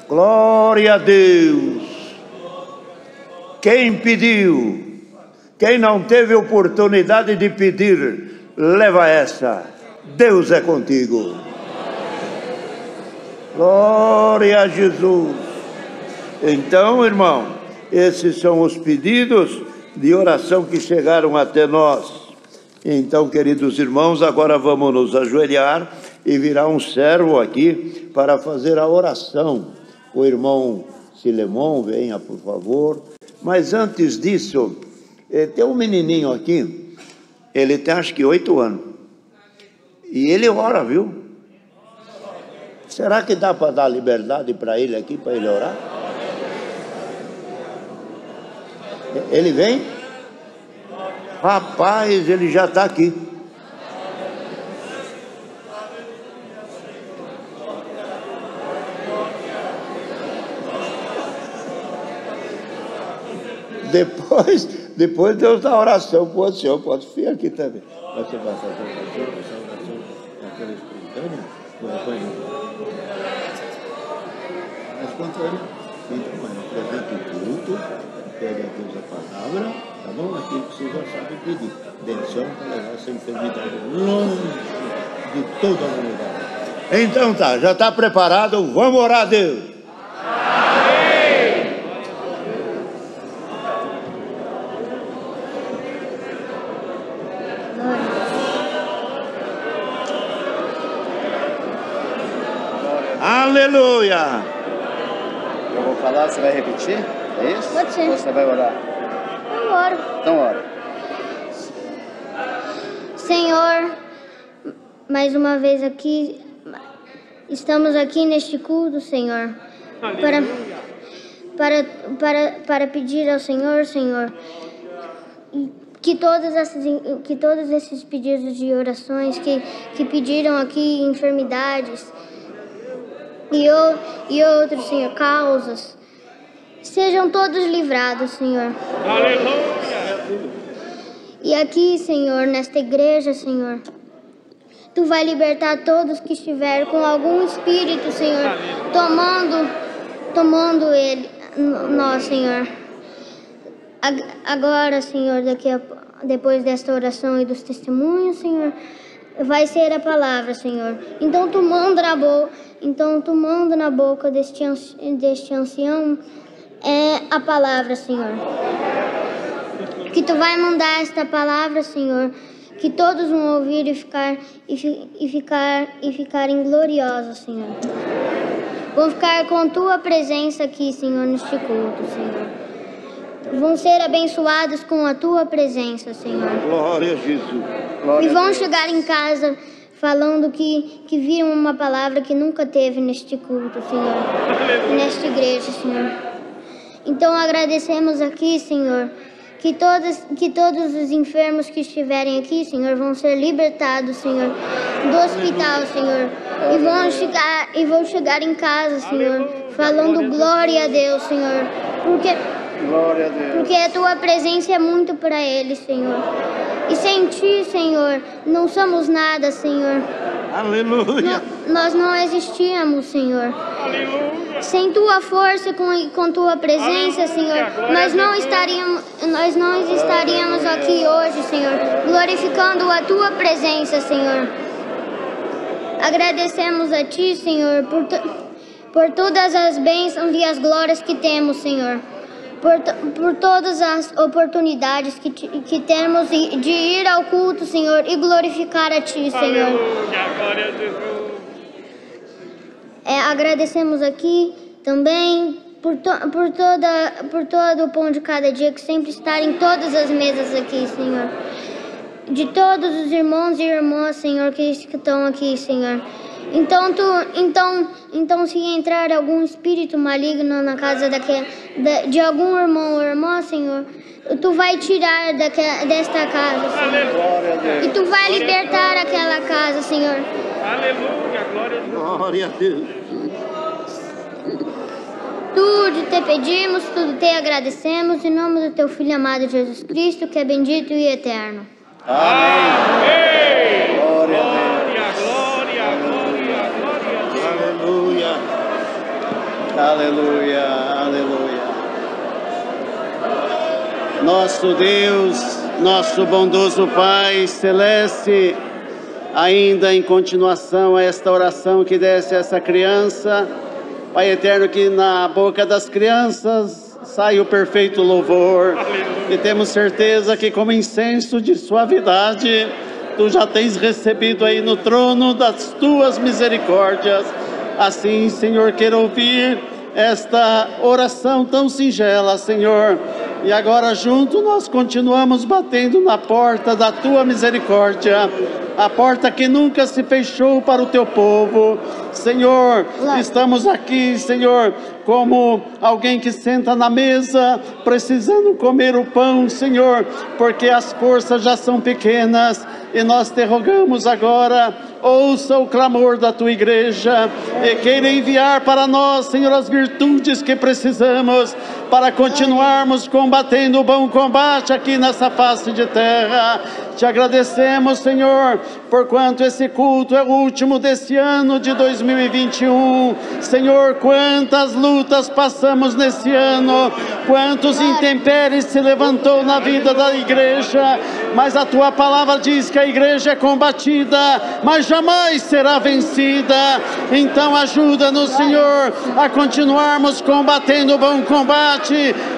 Glória a Deus. Quem pediu, quem não teve oportunidade de pedir, leva essa. Deus é contigo. Glória a Jesus. Então, irmão, esses são os pedidos de oração que chegaram até nós. Então, queridos irmãos, agora vamos nos ajoelhar e virá um servo aqui para fazer a oração. O irmão Silemon, venha, por favor. Mas antes disso, tem um menininho aqui, ele tem acho que 8 anos. E ele ora, viu? Será que dá para dar liberdade para ele aqui, para ele orar? Ele vem? Rapaz, ele já está aqui. Depois Deus dá oração para o senhor, pode vir aqui também. Você vai fazer oração naquela espontânea? Na espontânea. Então, apresenta o culto, pede a Deus a palavra, tá bom? Aquilo que você já sabe pedir. Benção para levar essa enfermidade longe de toda a humanidade. Então tá, já está preparado? Vamos orar a Deus. Aleluia! Eu vou falar, você vai repetir? É isso? Pode ser. Ou você vai orar? Eu oro. Então ora. Senhor, mais uma vez aqui, estamos aqui neste culto, Senhor, para pedir ao Senhor, Senhor, que todos esses pedidos de orações que pediram aqui, enfermidades e outros, Senhor, causas, sejam todos livrados, Senhor. Aleluia! E aqui, Senhor, nesta igreja, Senhor, Tu vai libertar todos que estiverem com algum espírito, Senhor, tomando ele, nós, Senhor. Agora, Senhor, depois desta oração e dos testemunhos, Senhor, vai ser a palavra, Senhor. Então Tu manda na boca deste ancião a palavra, Senhor. Que Tu vai mandar esta palavra, Senhor, que todos vão ouvir e ficarem gloriosos, Senhor. Vão ficar com Tua presença aqui, Senhor, neste culto, Senhor. Vão ser abençoados com a Tua presença, Senhor. Glória a Jesus. E vão chegar em casa falando que viram uma palavra que nunca teve neste culto, Senhor. Nesta igreja, Senhor. Então agradecemos aqui, Senhor, que todos os enfermos que estiverem aqui, Senhor, vão ser libertados, Senhor, do hospital, Senhor. E vão chegar em casa, Senhor, falando glória a Deus, Senhor. Porque a Tua presença é muito para eles, Senhor. E sem Ti, Senhor, não somos nada, Senhor. Aleluia! Nós não existíamos, Senhor. Aleluia! Sem Tua força, com Tua presença, Senhor, nós não estaríamos aqui hoje, Senhor, glorificando a Tua presença, Senhor. Agradecemos a Ti, Senhor, por todas as bênçãos e as glórias que temos, Senhor. Por todas as oportunidades que temos de ir ao culto, Senhor, e glorificar a Ti, Senhor. Aleluia, glória a Jesus. Agradecemos aqui também por todo o pão de cada dia, que sempre está em todas as mesas aqui, Senhor. De todos os irmãos e irmãs, Senhor, que estão aqui, Senhor. Então, se entrar algum espírito maligno na casa de algum irmão ou irmã, Senhor, Tu vai tirar desta casa, Senhor. E Tu vai libertar aquela casa, Senhor. Aleluia, glória a Deus. Glória a Deus. Tudo te pedimos, tudo te agradecemos, em nome do Teu Filho amado Jesus Cristo, que é bendito e eterno. Amém. Glória a Deus. Glória, glória, glória, glória a Deus. Aleluia. Aleluia, aleluia. Nosso Deus, nosso bondoso Pai Celeste, ainda em continuação a esta oração que desce a essa criança, Pai eterno, que na boca das crianças sai o perfeito louvor, e temos certeza que como incenso de suavidade, Tu já tens recebido aí no trono das Tuas misericórdias. Assim, Senhor, quero ouvir esta oração tão singela, Senhor. E agora junto nós continuamos batendo na porta da Tua misericórdia, a porta que nunca se fechou para o Teu povo. Senhor, estamos aqui, Senhor, como alguém que senta na mesa, precisando comer o pão, Senhor, porque as forças já são pequenas, e nós te rogamos agora, ouça o clamor da Tua igreja, e queira enviar para nós, Senhor, as virtudes que precisamos, para continuarmos combatendo o bom combate aqui nessa face de terra. Te agradecemos, Senhor, porquanto esse culto é o último desse ano de 2021. Senhor, quantas lutas passamos nesse ano, quantos intempéries se levantou na vida da igreja, mas a Tua palavra diz que a igreja é combatida, mas jamais será vencida. Então ajuda-nos, Senhor, a continuarmos combatendo o bom combate,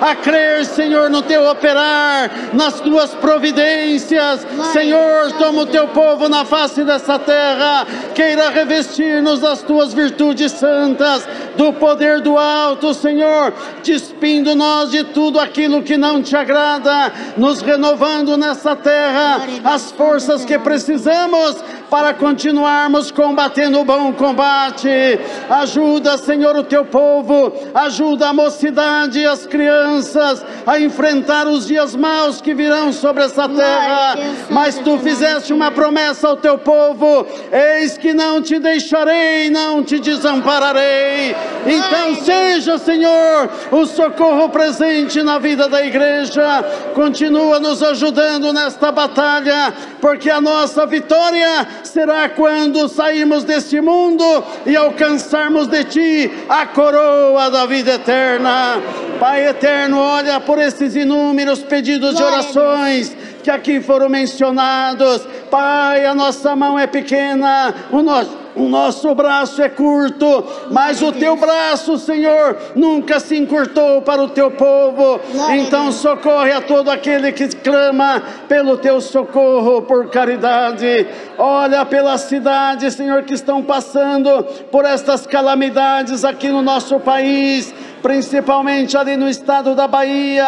a crer, Senhor, no Teu operar, nas Tuas providências. Senhor, toma o Teu povo na face dessa terra, queira revestir-nos das Tuas virtudes santas, do poder do alto, Senhor, despindo nós de tudo aquilo que não Te agrada, nos renovando nessa terra as forças que precisamos para continuarmos combatendo o bom combate. Ajuda, Senhor, o Teu povo, ajuda a mocidade e as crianças a enfrentar os dias maus que virão sobre essa terra. Mas Tu fizeste uma promessa ao Teu povo: eis que não Te deixarei, não Te desampararei. Então seja, Senhor, o socorro presente na vida da igreja. Continua nos ajudando nesta batalha, porque a nossa vitória será quando sairmos deste mundo e alcançarmos de Ti a coroa da vida eterna. Pai eterno, olha por esses inúmeros pedidos de orações que aqui foram mencionados. Pai, a nossa mão é pequena, o nosso braço é curto, mas o Teu braço, Senhor, nunca se encurtou para o Teu povo. Então socorre a todo aquele que clama pelo Teu socorro por caridade. Olha pela cidade, Senhor, que estão passando por estas calamidades aqui no nosso país, principalmente ali no estado da Bahia,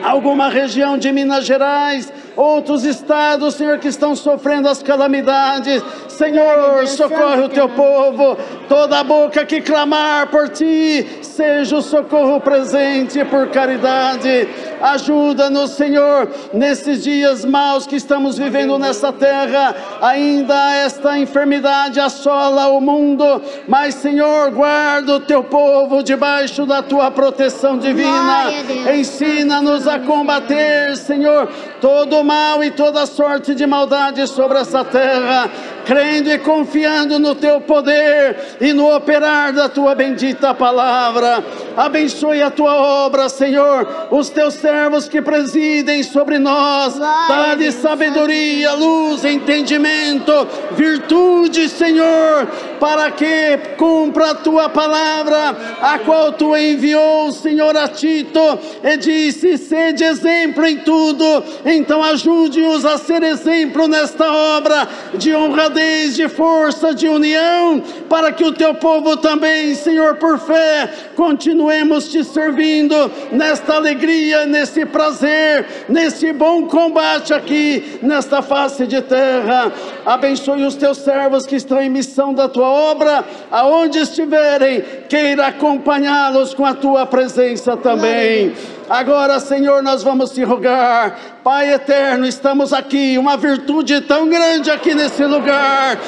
alguma região de Minas Gerais, outros estados, Senhor, que estão sofrendo as calamidades. Senhor, socorre o Teu povo, toda a boca que clamar por Ti, seja o socorro presente por caridade. Ajuda-nos, Senhor, nesses dias maus que estamos vivendo nessa terra. Ainda esta enfermidade assola o mundo, mas, Senhor, guarda o Teu povo debaixo da Tua proteção divina. Ensina-nos a combater, Senhor, todo o mal e toda sorte de maldade sobre essa terra, crendo e confiando no Teu poder e no operar da Tua bendita palavra. Abençoe a Tua obra, Senhor, os Teus servos que presidem sobre nós. Dá-lhe sabedoria, luz, entendimento, virtude, Senhor, para que cumpra a Tua palavra, a qual Tu enviou, Senhor, a Tito, e disse: sede exemplo em tudo. Então ajude-os a ser exemplo nesta obra de honradez, de força, de união, para que o Teu povo também, Senhor, por fé, continuemos Te servindo nesta alegria, nesse prazer, nesse bom combate aqui nesta face de terra. Abençoe os Teus servos que estão em missão da Tua obra, aonde estiverem, queira acompanhá-los com a Tua presença também. Agora, Senhor, nós vamos te rogar, Pai eterno, estamos aqui, uma virtude tão grande aqui nesse lugar.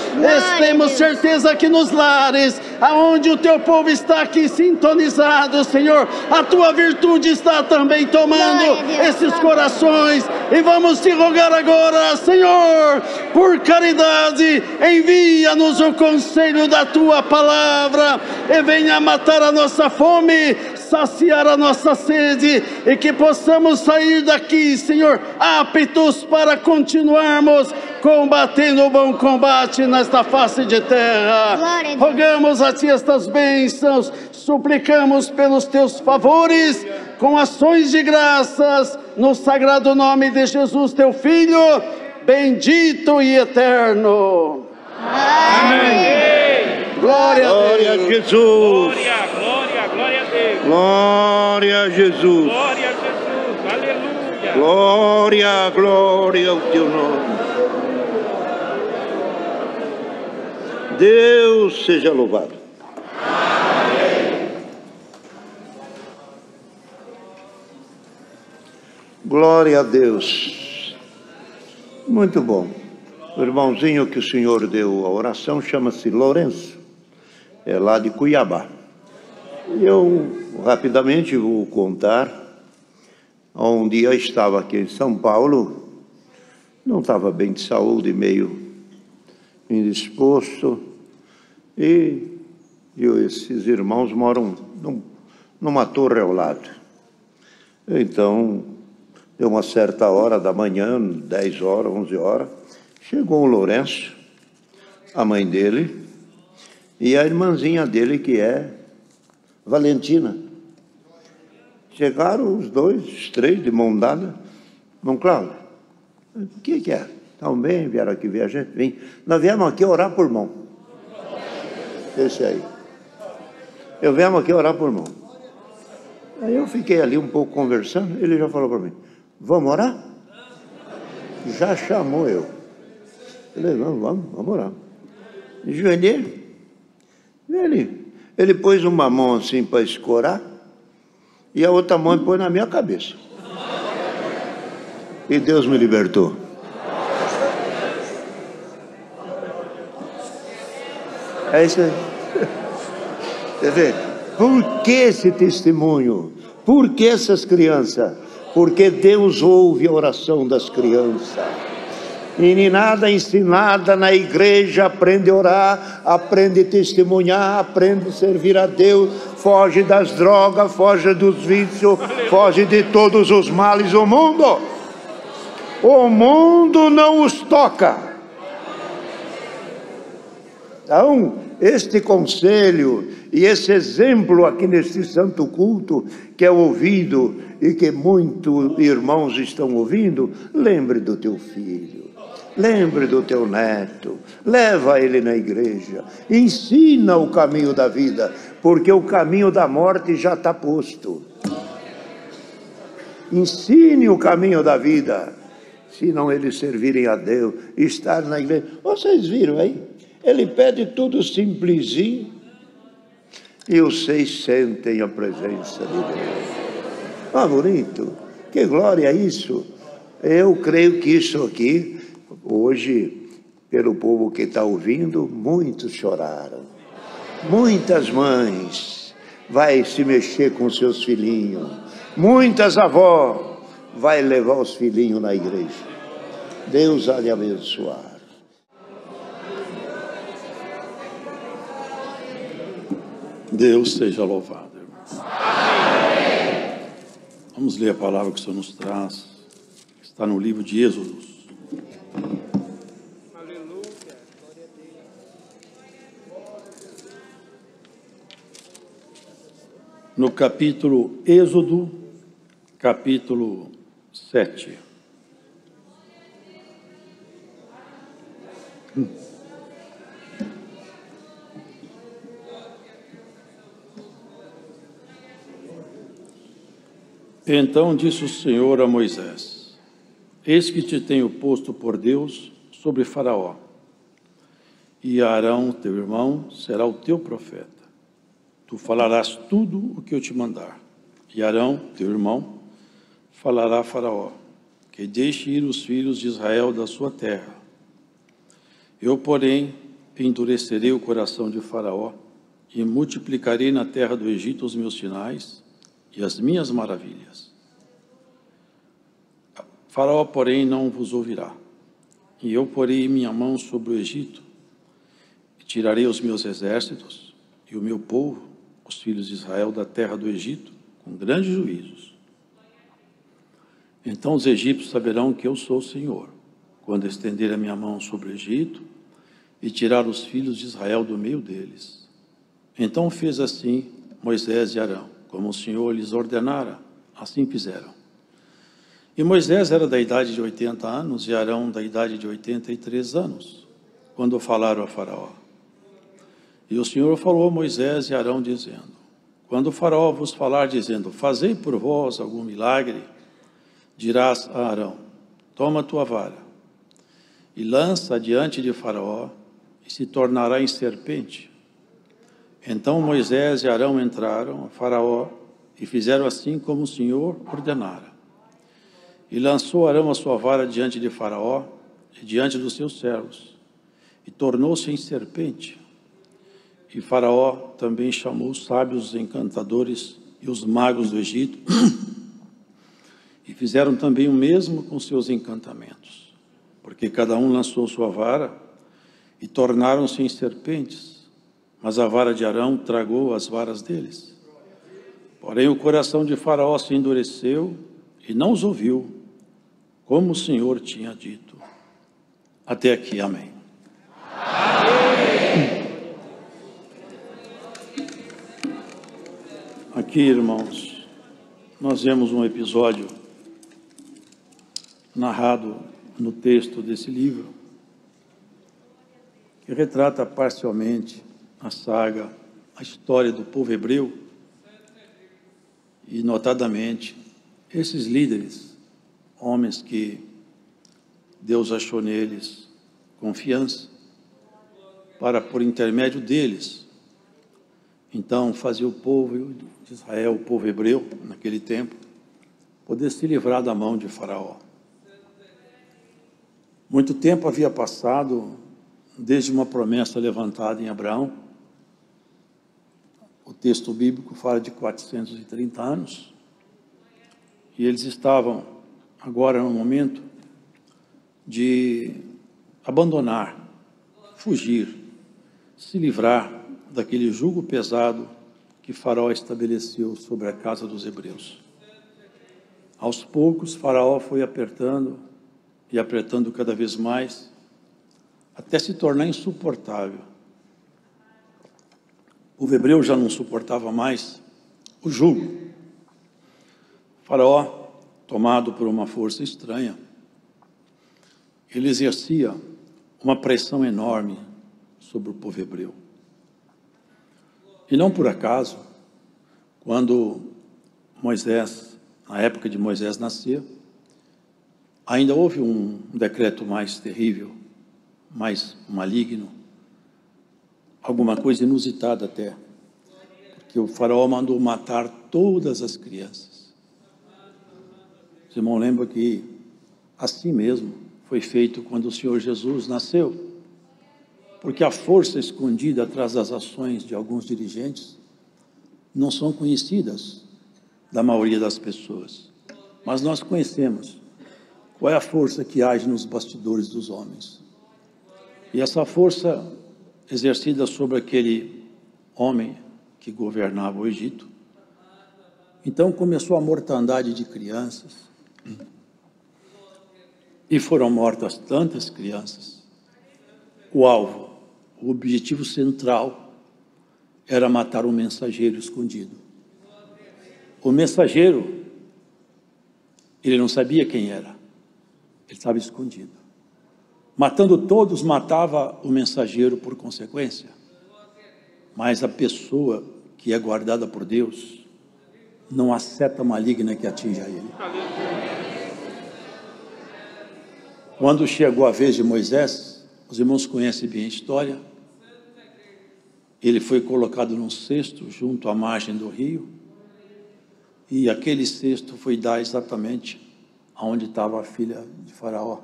Temos certeza que nos lares, aonde o teu povo está aqui sintonizado, Senhor, a tua virtude está também tomando esses corações. E vamos te rogar agora, Senhor, por caridade, envia-nos o conselho da tua palavra e venha matar a nossa fome, saciar a nossa sede, e que possamos sair daqui, Senhor, aptos para continuarmos combatendo o bom combate nesta face de terra. Rogamos a ti estas bênçãos, suplicamos pelos teus favores, com ações de graças, no sagrado nome de Jesus, teu Filho, bendito e eterno. Amém. Glória a Jesus. Glória, glória, glória a Deus. Glória a Jesus. Glória a Jesus. Aleluia. Glória, glória ao teu nome. Deus seja louvado. Amém. Glória a Deus. Muito bom. O irmãozinho que o senhor deu a oração chama-se Lourenço. É lá de Cuiabá. Eu rapidamente vou contar. Um dia eu estava aqui em São Paulo, não estava bem de saúde, meio indisposto, e esses irmãos moram numa torre ao lado. Então, deu uma certa hora da manhã, 10 horas, 11 horas, chegou o Lourenço, a mãe dele, e a irmãzinha dele, que é Valentina. Chegaram os dois, os três, de mão dada. Irmão Cláudio, o que é? Estão bem? Vieram aqui ver a gente? Vim. Nós viemos aqui orar por irmão. Esse aí. Eu viemos aqui orar por irmão. Aí eu fiquei ali um pouco conversando, ele já falou para mim, vamos orar? Já chamou eu. Eu falei, vamos orar. Joelhei. Ele pôs uma mão assim para escorar, e a outra mão pôs na minha cabeça. E Deus me libertou. É isso aí. Quer dizer, por que esse testemunho? Por que essas crianças? Porque Deus ouve a oração das crianças. Meninada ensinada na igreja, aprende a orar, aprende a testemunhar, aprende a servir a Deus, foge das drogas, foge dos vícios, foge de todos os males do mundo. O mundo não os toca. Então, este conselho e esse exemplo aqui neste santo culto, que é ouvido e que muitos irmãos estão ouvindo, lembre do teu filho. Lembre do teu neto, leva ele na igreja, ensina o caminho da vida, porque o caminho da morte já está posto. Ensine o caminho da vida, se não eles servirem a Deus, estar na igreja. Vocês viram aí? Ele pede tudo simplesinho e os 6 sentem a presença de Deus. Ah, bonito, que glória isso. Eu creio que isso aqui, hoje, pelo povo que está ouvindo, muitos choraram. Muitas mães vai se mexer com seus filhinhos. Muitas avós vai levar os filhinhos na igreja. Deus há de abençoar. Deus seja louvado, irmãos. Vamos ler a palavra que o Senhor nos traz. Está no livro de Êxodo. No capítulo Êxodo, capítulo 7. Então disse o Senhor a Moisés: eis que te tenho posto por Deus sobre Faraó, e Arão, teu irmão, será o teu profeta. Tu falarás tudo o que eu te mandar, e Arão, teu irmão, falará a Faraó, que deixe ir os filhos de Israel da sua terra. Eu, porém, endurecerei o coração de Faraó e multiplicarei na terra do Egito os meus sinais e as minhas maravilhas. Faraó, porém, não vos ouvirá. E eu porei minha mão sobre o Egito e tirarei os meus exércitos e o meu povo, os filhos de Israel, da terra do Egito, com grandes juízos. Então os egípcios saberão que eu sou o Senhor, quando estender a minha mão sobre o Egito e tirar os filhos de Israel do meio deles. Então fez assim Moisés e Arão, como o Senhor lhes ordenara, assim fizeram. E Moisés era da idade de 80 anos e Arão da idade de 83 anos, quando falaram a Faraó. E o Senhor falou a Moisés e Arão, dizendo: quando o Faraó vos falar, dizendo, fazei por vós algum milagre, dirás a Arão, toma a tua vara, e lança diante de Faraó, e se tornará em serpente. Então Moisés e Arão entraram a Faraó, e fizeram assim como o Senhor ordenara. E lançou Arão a sua vara diante de Faraó, e diante dos seus servos, e tornou-se em serpente. E Faraó também chamou os sábios, os encantadores e os magos do Egito, e fizeram também o mesmo com seus encantamentos, porque cada um lançou sua vara, e tornaram-se em serpentes, mas a vara de Arão tragou as varas deles. Porém o coração de Faraó se endureceu, e não os ouviu, como o Senhor tinha dito. Até aqui, amém. Aqui, irmãos, nós vemos um episódio narrado no texto desse livro, que retrata parcialmente a saga, a história do povo hebreu, e notadamente esses líderes, homens que Deus achou neles confiança, para, por intermédio deles, então fazer o povo de Israel, o povo hebreu, naquele tempo, poder se livrar da mão de Faraó. Muito tempo havia passado desde uma promessa levantada em Abraão. O texto bíblico fala de 430 anos, e eles estavam agora no momento de abandonar, fugir, se livrar daquele jugo pesado que Faraó estabeleceu sobre a casa dos hebreus. Aos poucos, Faraó foi apertando e apertando cada vez mais, até se tornar insuportável. O povo hebreu já não suportava mais o jugo. Faraó, tomado por uma força estranha, ele exercia uma pressão enorme sobre o povo hebreu. E não por acaso, quando Moisés, na época de Moisés nascer, ainda houve um decreto mais terrível, mais maligno, alguma coisa inusitada até, porque o faraó mandou matar todas as crianças. Os irmãos lembram que assim mesmo foi feito quando o Senhor Jesus nasceu, porque a força escondida atrás das ações de alguns dirigentes não são conhecidas da maioria das pessoas, mas nós conhecemos qual é a força que age nos bastidores dos homens. E essa força exercida sobre aquele homem que governava o Egito, então começou a mortandade de crianças, e foram mortas tantas crianças. O alvo, o objetivo central era matar um mensageiro escondido. O mensageiro, ele não sabia quem era, ele estava escondido. Matando todos, matava o mensageiro por consequência, mas a pessoa que é guardada por Deus, não há seta maligna que atinja ele. Quando chegou a vez de Moisés, os irmãos conhecem bem a história, ele foi colocado num cesto junto à margem do rio, E aquele cesto foi dar exatamente aonde estava a filha de Faraó.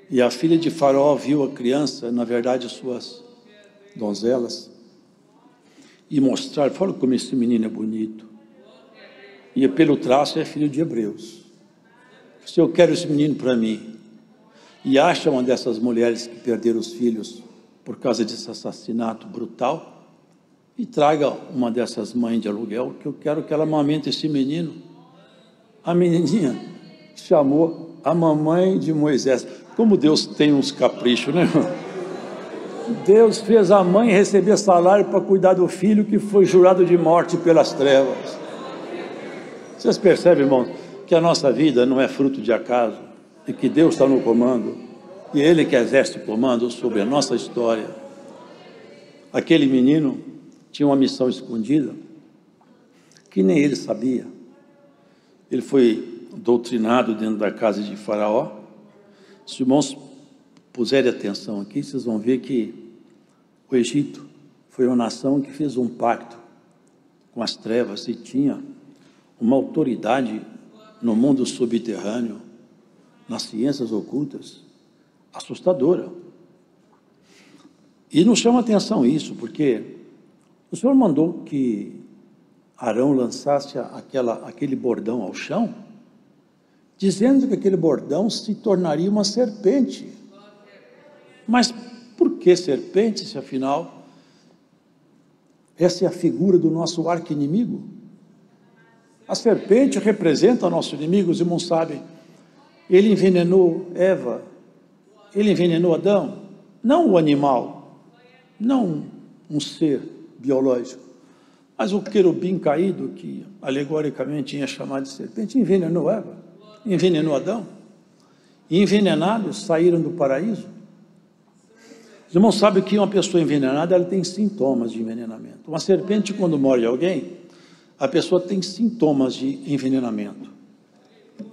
E a filha de Faraó viu a criança, na verdade suas donzelas, e mostrar, fala como esse menino é bonito. E pelo traço é filho de hebreus. Se eu quero esse menino para mim, e acha uma dessas mulheres que perderam os filhos por causa desse assassinato brutal, e traga uma dessas mães de aluguel, que eu quero que ela amamente esse menino. A menininha chamou a mamãe de Moisés. Como Deus tem uns caprichos, né, irmão? Deus fez a mãe receber salário para cuidar do filho que foi jurado de morte pelas trevas. Vocês percebem, irmãos, que a nossa vida não é fruto de acaso, e que Deus está no comando, e Ele que exerce o comando sobre a nossa história. Aquele menino tinha uma missão escondida, que nem ele sabia. Ele foi doutrinado dentro da casa de Faraó. Se os irmãos puserem atenção aqui, vocês vão ver que o Egito foi uma nação que fez um pacto com as trevas e tinha uma autoridade no mundo subterrâneo, nas ciências ocultas, assustadora. E nos chama atenção isso, porque o Senhor mandou que Arão lançasse aquele bordão ao chão, dizendo que aquele bordão se tornaria uma serpente. Mas por que serpente, se afinal essa é a figura do nosso arqui-inimigo? A serpente representa o nosso inimigo, os irmãos sabem. Ele envenenou Eva, ele envenenou Adão, não o animal, não um ser biológico, mas o querubim caído, que alegoricamente é chamado de serpente, envenenou Eva, envenenou Adão, e envenenados saíram do paraíso. Os irmãos sabem que uma pessoa envenenada, ela tem sintomas de envenenamento. Uma serpente, quando morde alguém, a pessoa tem sintomas de envenenamento.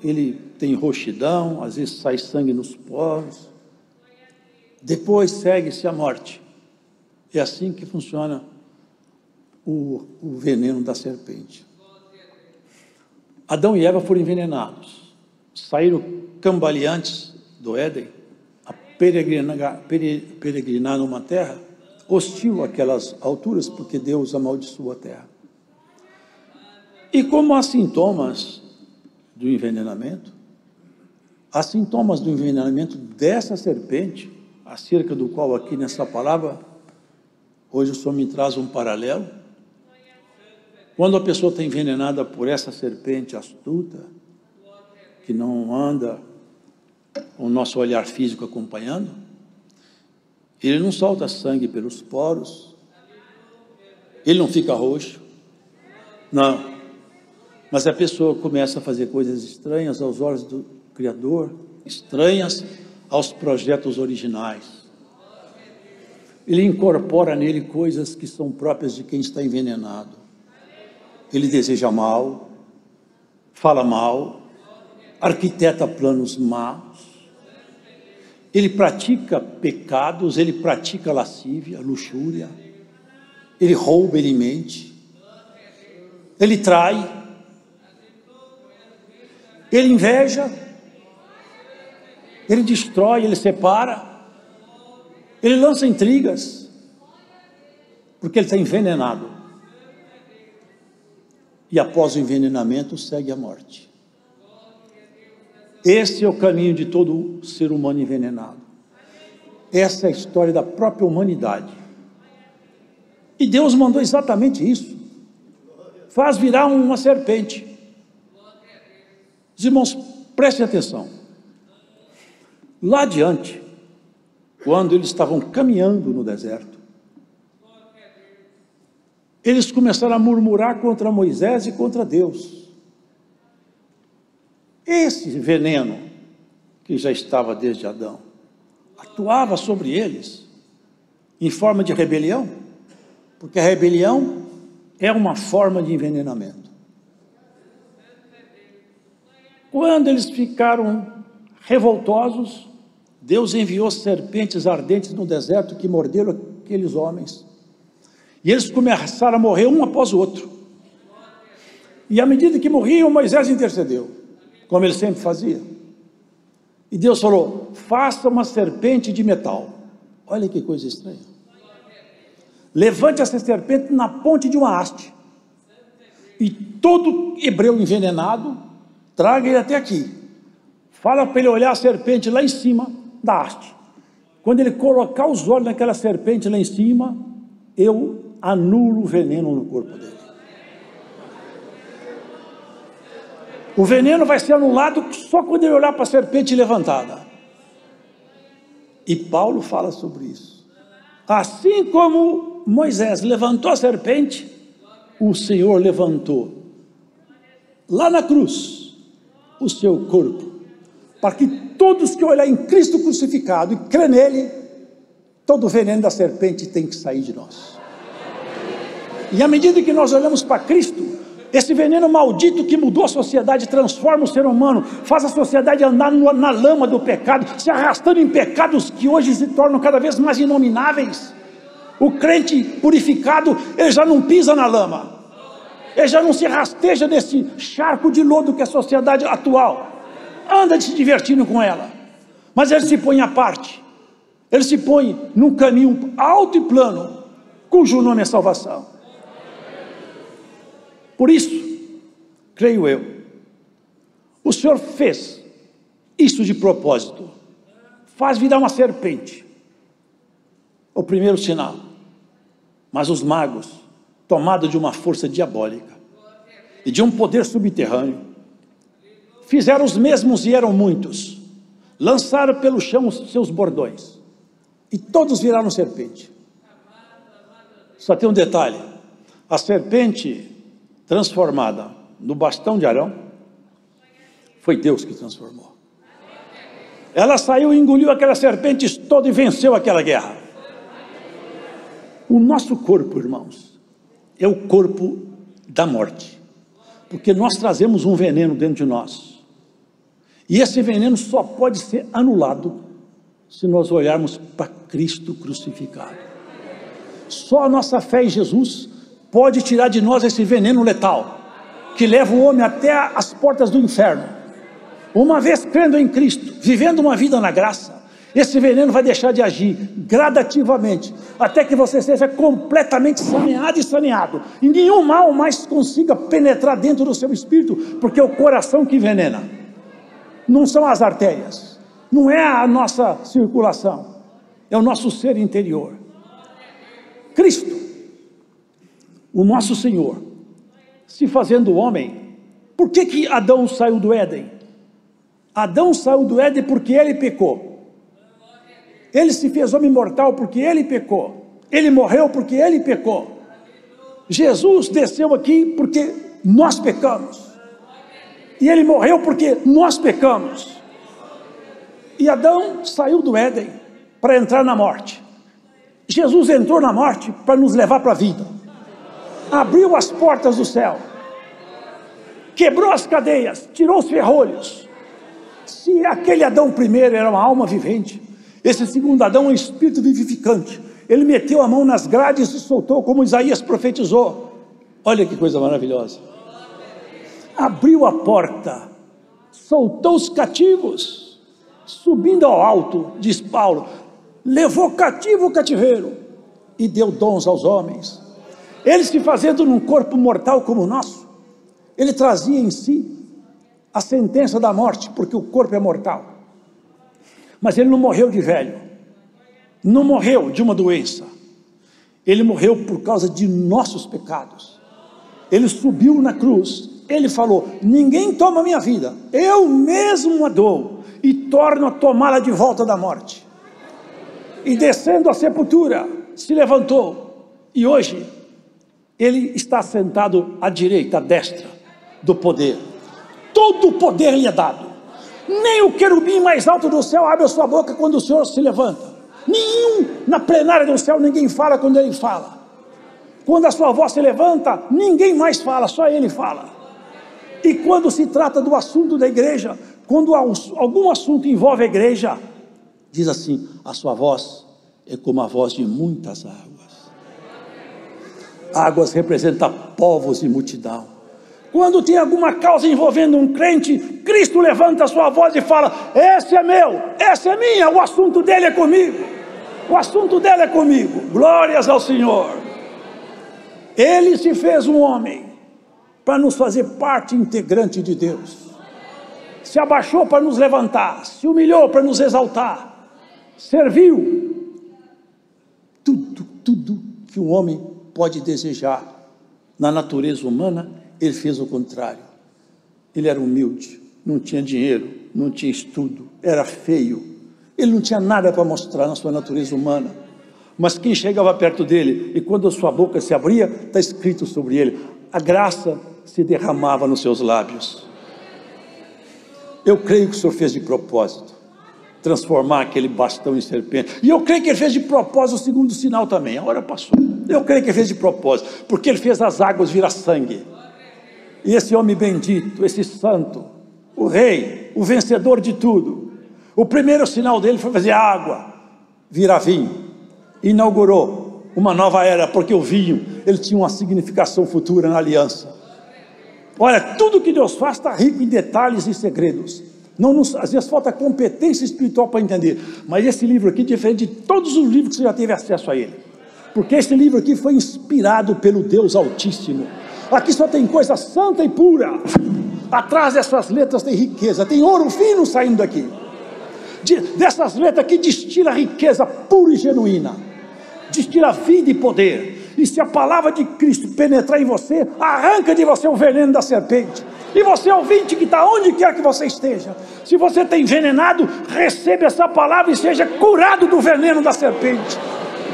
Ele tem roxidão, às vezes sai sangue nos poros, depois segue-se a morte. É assim que funciona o veneno da serpente. Adão e Eva foram envenenados, saíram cambaleantes do Éden, a peregrinar numa terra hostil àquelas alturas, porque Deus amaldiçoou a terra. E como há sintomas do envenenamento, há sintomas do envenenamento dessa serpente, acerca do qual aqui nessa palavra, hoje o Senhor me traz um paralelo. Quando a pessoa está envenenada por essa serpente astuta, que não anda com o nosso olhar físico acompanhando, ele não solta sangue pelos poros, ele não fica roxo, não. Mas a pessoa começa a fazer coisas estranhas aos olhos do Criador, estranhas aos projetos originais. Ele incorpora nele coisas que são próprias de quem está envenenado. Ele deseja mal, fala mal, arquiteta planos maus, ele pratica pecados, ele pratica lascívia, luxúria, ele rouba, ele mente, ele trai, ele inveja, ele destrói, ele separa, ele lança intrigas, porque ele está envenenado. E após o envenenamento segue a morte. Esse é o caminho de todo ser humano envenenado. Essa é a história da própria humanidade. E Deus mandou exatamente isso. Faz virar uma serpente. Os irmãos, prestem atenção. Lá adiante, quando eles estavam caminhando no deserto, eles começaram a murmurar contra Moisés e contra Deus. Esse veneno, que já estava desde Adão, atuava sobre eles em forma de rebelião, porque a rebelião é uma forma de envenenamento. Quando eles ficaram revoltosos, Deus enviou serpentes ardentes no deserto que morderam aqueles homens. E eles começaram a morrer um após o outro. E à medida que morriam, Moisés intercedeu, como ele sempre fazia. E Deus falou: faça uma serpente de metal. Olha que coisa estranha. Levante essa serpente na ponte de uma haste. E todo hebreu envenenado, traga ele até aqui. Fala para ele olhar a serpente lá em cima da haste. Quando ele colocar os olhos naquela serpente lá em cima, eu anulo o veneno no corpo dele. O veneno vai ser anulado só quando ele olhar para a serpente levantada. E Paulo fala sobre isso. Assim como Moisés levantou a serpente, o Senhor levantou lá na cruz o seu corpo, para que todos que olharem em Cristo crucificado e crê nele, todo o veneno da serpente tem que sair de nós. E à medida que nós olhamos para Cristo, esse veneno maldito que mudou a sociedade, transforma o ser humano, faz a sociedade andar na lama do pecado, se arrastando em pecados que hoje se tornam cada vez mais inomináveis. O crente purificado, ele já não pisa na lama, ele já não se rasteja nesse charco de lodo que é a sociedade atual, anda se divertindo com ela, mas ele se põe à parte, ele se põe num caminho alto e plano, cujo nome é salvação. Por isso, creio eu, o Senhor fez isso de propósito, faz virar uma serpente, o primeiro sinal. Mas os magos, tomados de uma força diabólica e de um poder subterrâneo, fizeram os mesmos e eram muitos, lançaram pelo chão os seus bordões e todos viraram serpente. Só tem um detalhe: a serpente transformada no bastão de Arão, foi Deus que transformou. Ela saiu e engoliu aquelas serpentes todas e venceu aquela guerra. O nosso corpo, irmãos, é o corpo da morte, porque nós trazemos um veneno dentro de nós, e esse veneno só pode ser anulado se nós olharmos para Cristo crucificado. Só a nossa fé em Jesus pode tirar de nós esse veneno letal, que leva o homem até as portas do inferno. Uma vez crendo em Cristo, vivendo uma vida na graça, esse veneno vai deixar de agir gradativamente, até que você seja completamente saneado e saneado, e nenhum mal mais consiga penetrar dentro do seu espírito, porque é o coração que envenena, não são as artérias, não é a nossa circulação, é o nosso ser interior. Cristo, o nosso Senhor, se fazendo homem. Por que Adão saiu do Éden? Adão saiu do Éden porque ele pecou. Ele se fez homem mortal porque ele pecou. Ele morreu porque ele pecou. Jesus desceu aqui porque nós pecamos. E ele morreu porque nós pecamos. E Adão saiu do Éden para entrar na morte. Jesus entrou na morte para nos levar para a vida. Abriu as portas do céu, quebrou as cadeias, tirou os ferrolhos. Se aquele Adão primeiro era uma alma vivente, esse segundo Adão é um espírito vivificante. Ele meteu a mão nas grades e soltou, como Isaías profetizou. Olha que coisa maravilhosa. Abriu a porta, soltou os cativos, subindo ao alto, diz Paulo, levou cativo o cativeiro e deu dons aos homens. Ele, se fazendo num corpo mortal como o nosso, ele trazia em si a sentença da morte, porque o corpo é mortal. Mas ele não morreu de velho, não morreu de uma doença, ele morreu por causa de nossos pecados. Ele subiu na cruz, ele falou: ninguém toma a minha vida, eu mesmo a dou e torno a tomá-la de volta da morte. E descendo a sepultura, se levantou, e hoje ele está sentado à direita, à destra do poder. Todo o poder lhe é dado. Nem o querubim mais alto do céu abre a sua boca quando o Senhor se levanta. Nenhum na plenária do céu, ninguém fala quando ele fala. Quando a sua voz se levanta, ninguém mais fala, só ele fala. E quando se trata do assunto da igreja, quando algum assunto envolve a igreja, diz assim: a sua voz é como a voz de muitas águas. Águas representa povos e multidão. Quando tem alguma causa envolvendo um crente, Cristo levanta a sua voz e fala: esse é meu, essa é minha, o assunto dele é comigo. O assunto dele é comigo. Glórias ao Senhor. Ele se fez um homem para nos fazer parte integrante de Deus. Se abaixou para nos levantar, se humilhou para nos exaltar, serviu. Tudo que um homem pode desejar na natureza humana, ele fez o contrário. Ele era humilde, não tinha dinheiro, não tinha estudo, era feio. Ele não tinha nada para mostrar na sua natureza humana. Mas quem chegava perto dele, e quando a sua boca se abria, está escrito sobre ele: a graça se derramava nos seus lábios. Eu creio que o Senhor fez de propósito transformar aquele bastão em serpente. E eu creio que ele fez de propósito o segundo sinal também. A hora passou. Eu creio que ele fez de propósito, porque ele fez as águas virar sangue. E esse homem bendito, esse santo, o rei, o vencedor de tudo, o primeiro sinal dele foi fazer a água virar vinho. Inaugurou uma nova era, porque o vinho, ele tinha uma significação futura na aliança. Olha, tudo que Deus faz está rico em detalhes e segredos. Às vezes falta competência espiritual para entender. Mas esse livro aqui é diferente de todos os livros que você já teve acesso a ele. Porque esse livro aqui foi inspirado pelo Deus Altíssimo. Aqui só tem coisa santa e pura. Atrás dessas letras tem riqueza, tem ouro fino saindo daqui. Dessas letras aqui destila riqueza pura e genuína, destila vida e poder. E se a palavra de Cristo penetrar em você, arranca de você o veneno da serpente. E você, ouvinte, que está onde quer que você esteja, se você está envenenado, receba essa palavra e seja curado do veneno da serpente.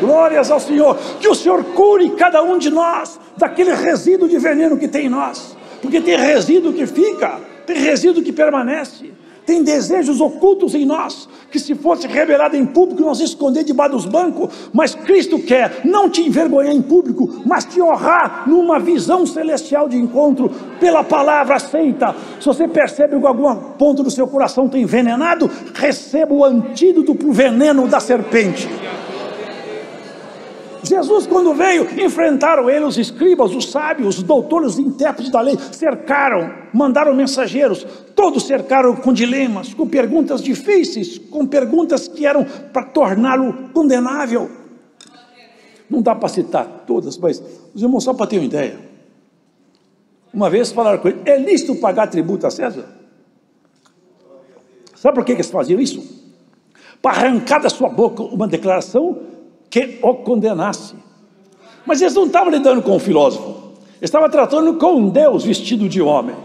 Glórias ao Senhor. Que o Senhor cure cada um de nós daquele resíduo de veneno que tem em nós. Porque tem resíduo que fica, tem resíduo que permanece, tem desejos ocultos em nós, que se fosse revelado em público, nós esconder debaixo dos bancos. Mas Cristo quer não te envergonhar em público, mas te honrar numa visão celestial de encontro, pela palavra aceita. Se você percebe que algum ponto do seu coração tem envenenado, receba o antídoto para o veneno da serpente. Jesus, quando veio, enfrentaram ele os escribas, os sábios, os doutores, os intérpretes da lei, cercaram, mandaram mensageiros, todos cercaram com dilemas, com perguntas difíceis, com perguntas que eram para torná-lo condenável. Não dá para citar todas, mas os irmãos, só para ter uma ideia. Uma vez falaram com ele: é lícito pagar tributo a César? Sabe por que eles faziam isso? Para arrancar da sua boca uma declaração que o condenasse. Mas eles não estavam lidando com um filósofo, eles estavam tratando com um Deus vestido de homem.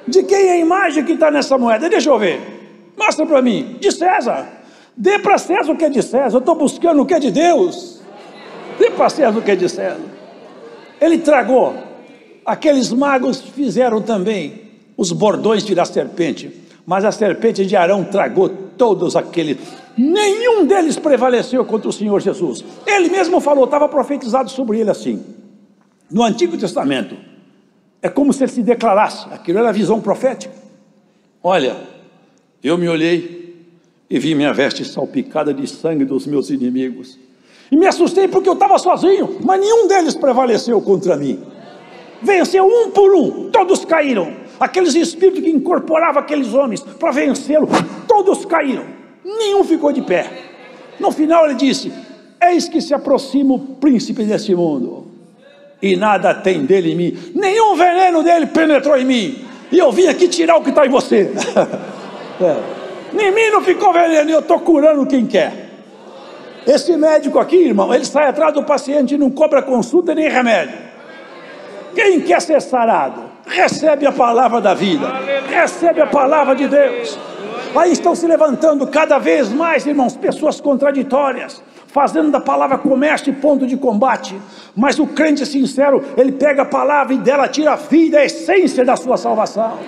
De quem é a imagem que está nessa moeda? Deixa eu ver, mostra para mim. De César. Dê para César o que é de César. Eu estou buscando o que é de Deus. Dê para César o que é de César. Ele tragou. Aqueles magos fizeram também os bordões de da serpente, mas a serpente de Arão tragou todos aqueles. Nenhum deles prevaleceu contra o Senhor Jesus. Ele mesmo falou, estava profetizado sobre ele assim. No Antigo Testamento, é como se ele se declarasse, aquilo era a visão profética. Olha, eu me olhei e vi minha veste salpicada de sangue dos meus inimigos. E me assustei porque eu estava sozinho, mas nenhum deles prevaleceu contra mim. Venceu um por um, todos caíram. Aqueles espíritos que incorporavam aqueles homens para vencê-lo, todos caíram. Nenhum ficou de pé. No final ele disse: eis que se aproxima o príncipe desse mundo, e nada tem dele em mim, nenhum veneno dele penetrou em mim, e eu vim aqui tirar o que está em você. Em mim não ficou veneno, e eu estou curando quem quer. Esse médico aqui, irmão, ele sai atrás do paciente e não cobra consulta nem remédio. Quem quer ser sarado, recebe a palavra da vida, recebe a palavra de Deus. Aí estão se levantando cada vez mais, irmãos, pessoas contraditórias, fazendo da palavra comércio e ponto de combate. Mas o crente sincero, ele pega a palavra e dela tira a vida, a essência da sua salvação.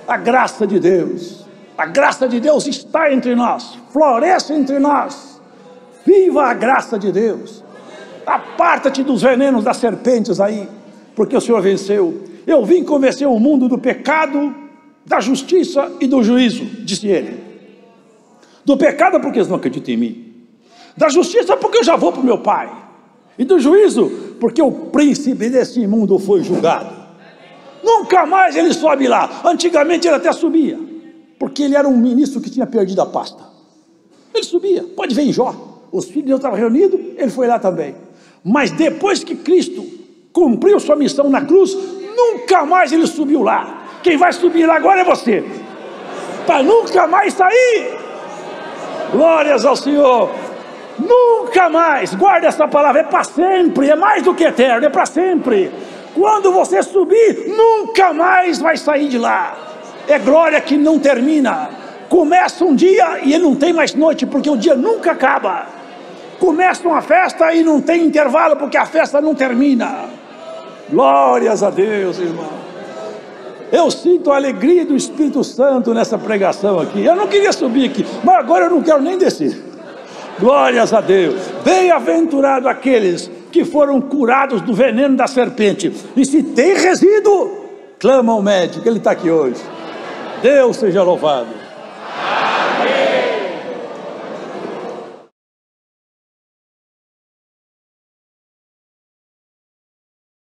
A graça de Deus está entre nós, floresce entre nós. Viva a graça de Deus. Aparta-te dos venenos das serpentes aí, porque o Senhor venceu. Eu vim convencer o mundo do pecado, da justiça e do juízo, disse ele. Do pecado porque eles não acreditam em mim, da justiça porque eu já vou para o meu Pai, e do juízo porque o príncipe desse mundo foi julgado. Nunca mais ele sobe lá. Antigamente ele até subia, porque ele era um ministro que tinha perdido a pasta. Ele subia, pode ver em Jó. Os filhos de Deus estavam reunidos, ele foi lá também. Mas depois que Cristo cumpriu sua missão na cruz, nunca mais ele subiu lá. Quem vai subir lá agora é você, para nunca mais sair. Glórias ao Senhor. Nunca mais, guarda essa palavra, é para sempre, é mais do que eterno, é para sempre. Quando você subir, nunca mais vai sair de lá. É glória que não termina. Começa um dia e ele não tem mais noite, porque o dia nunca acaba. Começa uma festa e não tem intervalo, porque a festa não termina. Glórias a Deus, irmão. Eu sinto a alegria do Espírito Santo nessa pregação aqui. Eu não queria subir aqui, mas agora eu não quero nem descer. Glórias a Deus. Bem-aventurado aqueles que foram curados do veneno da serpente. E se tem resíduo, clama ao médico, ele está aqui hoje. Deus seja louvado.